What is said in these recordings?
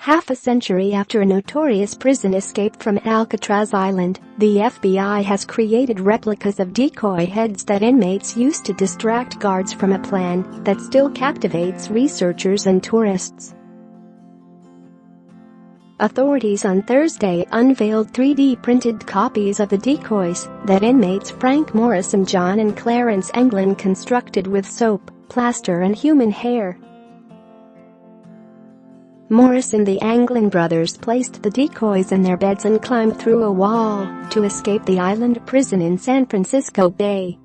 Half a century after a notorious prison escape from Alcatraz Island, the FBI has created replicas of decoy heads that inmates use to distract guards from a plan that still captivates researchers and tourists. Authorities on Thursday unveiled 3D-printed copies of the decoys that inmates Frank Morris and John and Clarence Anglin constructed with soap, plaster and human hair. Morris and the Anglin brothers placed the decoys in their beds and climbed through a wall to escape the island prison in San Francisco Bay.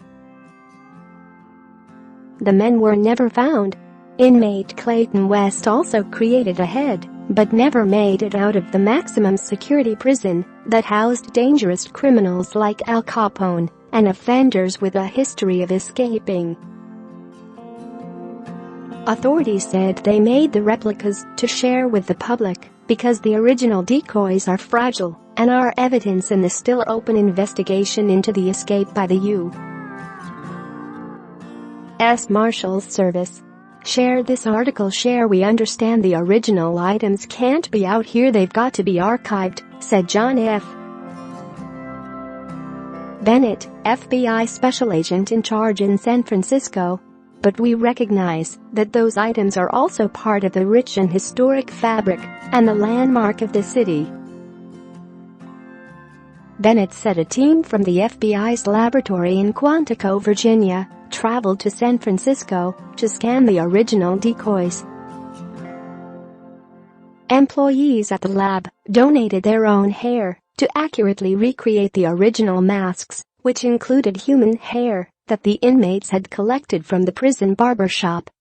The men were never found. Inmate Clayton West also created a head, but never made it out of the maximum security prison that housed dangerous criminals like Al Capone and offenders with a history of escaping. Authorities said they made the replicas to share with the public because the original decoys are fragile and are evidence in the still open investigation into the escape by the U.S. Marshals Service. Share this article. We understand the original items can't be out here, they've got to be archived, said John F. Bennett, FBI special agent in charge in San Francisco. But we recognize that those items are also part of the rich and historic fabric and the landmark of the city. Bennett said a team from the FBI's laboratory in Quantico, Virginia, traveled to San Francisco to scan the original decoys. Employees at the lab donated their own hair to accurately recreate the original masks, which included human hair that the inmates had collected from the prison barber shop.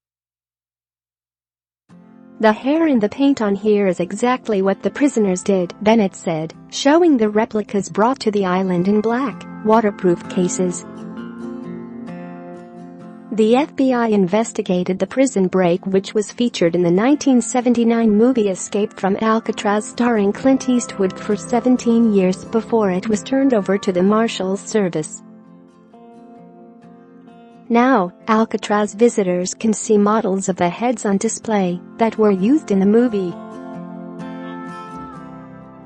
The hair and the paint on here is exactly what the prisoners did, Bennett said, showing the replicas brought to the island in black, waterproof cases. The FBI investigated the prison break, which was featured in the 1979 movie Escape from Alcatraz starring Clint Eastwood, for 17 years before it was turned over to the Marshals Service. Now, Alcatraz visitors can see models of the heads on display that were used in the movie.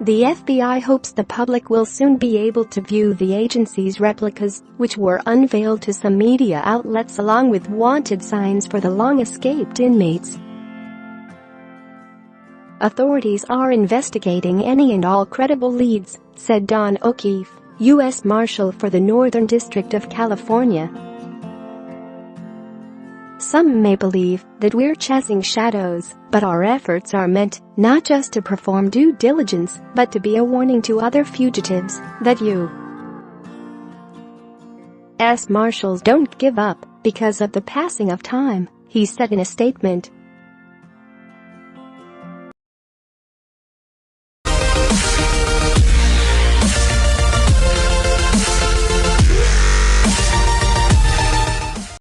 The FBI hopes the public will soon be able to view the agency's replicas, which were unveiled to some media outlets along with wanted signs for the long-escaped inmates. Authorities are investigating any and all credible leads, said Don O'Keefe, U.S. Marshal for the Northern District of California. Some may believe that we're chasing shadows, but our efforts are meant not just to perform due diligence, but to be a warning to other fugitives that U.S. Marshals don't give up because of the passing of time, he said in a statement.